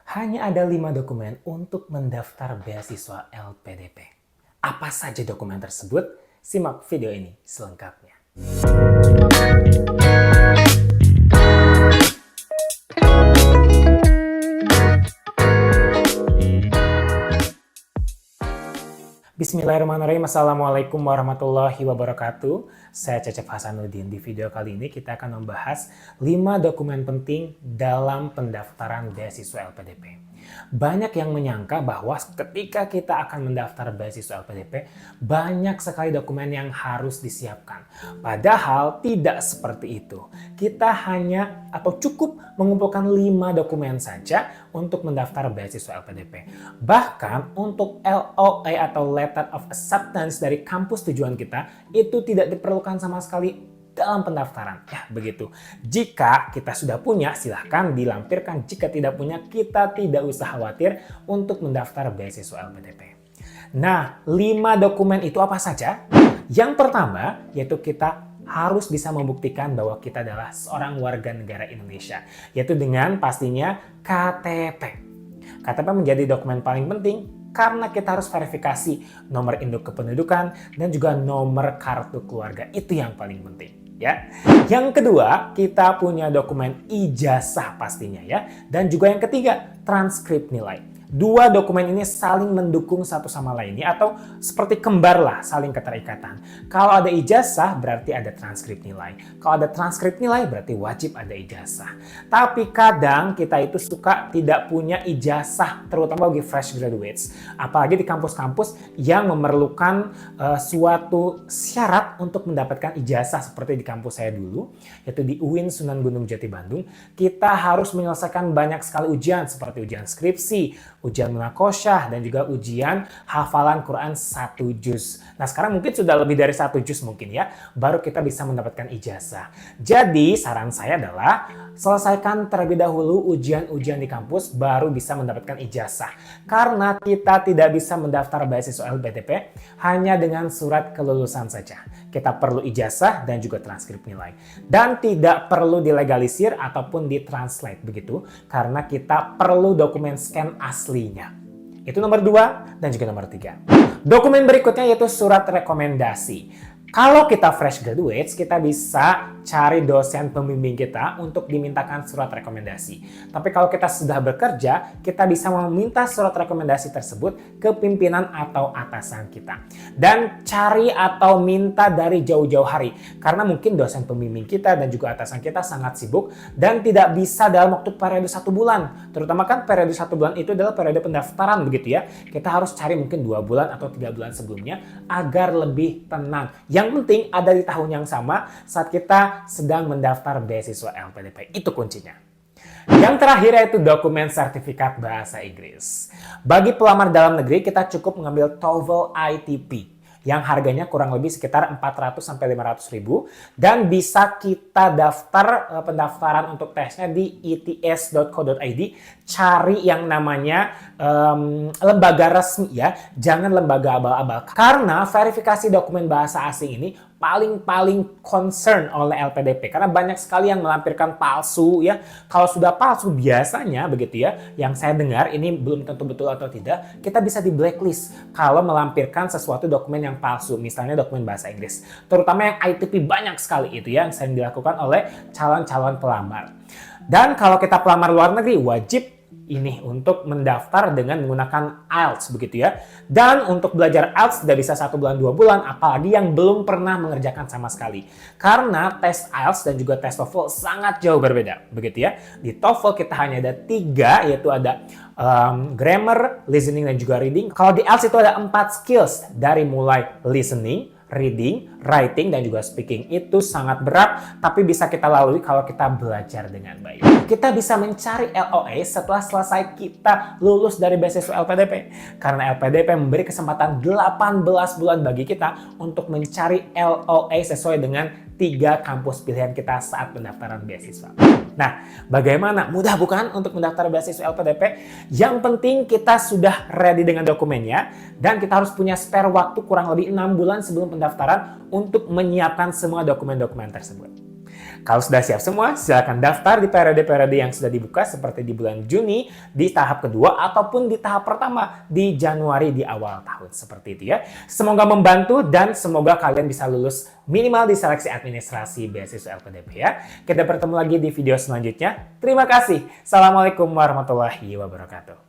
Hanya ada 5 dokumen untuk mendaftar beasiswa LPDP. Apa saja dokumen tersebut? Simak video ini selengkapnya. Bismillahirrahmanirrahim. Assalamualaikum warahmatullahi wabarakatuh. Saya Cecep Hasanuddin. Di video kali ini kita akan membahas 5 dokumen penting dalam pendaftaran beasiswa LPDP. Banyak yang menyangka bahwa ketika kita akan mendaftar beasiswa LPDP, banyak sekali dokumen yang harus disiapkan. Padahal tidak seperti itu. Kita hanya atau cukup mengumpulkan 5 dokumen saja untuk mendaftar beasiswa LPDP. Bahkan untuk LOA atau Letter of Acceptance dari kampus tujuan kita itu tidak diperlukan sama sekali dalam pendaftaran. Ya, begitu. Jika kita sudah punya, silahkan dilampirkan. Jika tidak punya, kita tidak usah khawatir untuk mendaftar beasiswa LPDP. Nah, 5 dokumen itu apa saja? Yang pertama, yaitu kita harus bisa membuktikan bahwa kita adalah seorang warga negara Indonesia, yaitu dengan pastinya KTP. KTP menjadi dokumen paling penting karena kita harus verifikasi nomor induk kependudukan dan juga nomor kartu keluarga. Itu yang paling penting. Ya. Yang kedua, kita punya dokumen ijazah pastinya ya. Dan juga yang ketiga, transkrip nilai. Dua dokumen ini saling mendukung satu sama lainnya atau seperti kembar lah, saling keterikatan. Kalau ada ijazah berarti ada transkrip nilai. Kalau ada transkrip nilai berarti wajib ada ijazah. Tapi kadang kita itu suka tidak punya ijazah, terutama bagi fresh graduates. Apalagi di kampus-kampus yang memerlukan suatu syarat untuk mendapatkan ijazah seperti di kampus saya dulu, yaitu di UIN Sunan Gunung Jati Bandung. Kita harus menyelesaikan banyak sekali ujian seperti ujian skripsi, ujian munakosyah, dan juga ujian hafalan Quran 1 juz. Nah, sekarang mungkin sudah lebih dari 1 juz mungkin ya, baru kita bisa mendapatkan ijazah. Jadi, saran saya adalah selesaikan terlebih dahulu ujian-ujian di kampus, baru bisa mendapatkan ijazah. Karena kita tidak bisa mendaftar beasiswa LPDP hanya dengan surat kelulusan saja. Kita perlu ijazah dan juga transkrip nilai. Dan tidak perlu dilegalisir ataupun ditranslate begitu, karena kita perlu dokumen scan aslinya. Itu nomor 2 dan juga nomor 3. Dokumen berikutnya yaitu surat rekomendasi. Kalau kita fresh graduates, kita bisa cari dosen pembimbing kita untuk dimintakan surat rekomendasi. Tapi kalau kita sudah bekerja, kita bisa meminta surat rekomendasi tersebut ke pimpinan atau atasan kita. Dan cari atau minta dari jauh-jauh hari. Karena mungkin dosen pembimbing kita dan juga atasan kita sangat sibuk dan tidak bisa dalam waktu periode 1 bulan. Terutama kan periode 1 bulan itu adalah periode pendaftaran begitu ya. Kita harus cari mungkin 2 bulan atau 3 bulan sebelumnya agar lebih tenang. Yang penting ada di tahun yang sama saat kita sedang mendaftar beasiswa LPDP. Itu kuncinya. Yang terakhir yaitu dokumen sertifikat bahasa Inggris. Bagi pelamar dalam negeri kita cukup mengambil TOEFL ITP yang harganya kurang lebih sekitar 400 sampai 500 ribu dan bisa kita daftar pendaftaran untuk tesnya di its.co.id. Cari yang namanya lembaga resmi ya, jangan lembaga abal-abal, karena verifikasi dokumen bahasa asing ini paling concern oleh LPDP karena banyak sekali yang melampirkan palsu ya. Kalau sudah palsu biasanya begitu ya, yang saya dengar ini belum tentu betul atau tidak, kita bisa di blacklist kalau melampirkan sesuatu dokumen yang palsu, misalnya dokumen bahasa Inggris. Terutama yang ITP banyak sekali itu ya yang sering dilakukan oleh calon-calon pelamar. Dan kalau kita pelamar luar negeri wajib ini untuk mendaftar dengan menggunakan IELTS begitu ya. Dan untuk belajar IELTS tidak bisa 1 bulan 2 bulan, apalagi yang belum pernah mengerjakan sama sekali. Karena tes IELTS dan juga tes TOEFL sangat jauh berbeda begitu ya. Di TOEFL kita hanya ada 3, yaitu ada grammar, listening, dan juga reading. Kalau di IELTS itu ada 4 skills dari mulai listening, reading, writing, dan juga speaking. Itu sangat berat, tapi bisa kita lalui kalau kita belajar dengan baik. Kita bisa mencari LOA setelah selesai kita lulus dari beasiswa LPDP. Karena LPDP memberi kesempatan 18 bulan bagi kita untuk mencari LOA sesuai dengan 3 kampus pilihan kita saat pendaftaran beasiswa. Nah, bagaimana? Mudah bukan untuk mendaftar beasiswa LPDP? Yang penting kita sudah ready dengan dokumennya dan kita harus punya spare waktu kurang lebih 6 bulan sebelum pendaftaran untuk menyiapkan semua dokumen-dokumen tersebut. Kalau sudah siap semua, silakan daftar di periode-periode yang sudah dibuka seperti di bulan Juni di tahap kedua ataupun di tahap pertama di Januari di awal tahun. Seperti itu ya. Semoga membantu dan semoga kalian bisa lulus minimal di seleksi administrasi beasiswa LPDP ya. Kita bertemu lagi di video selanjutnya. Terima kasih. Assalamualaikum warahmatullahi wabarakatuh.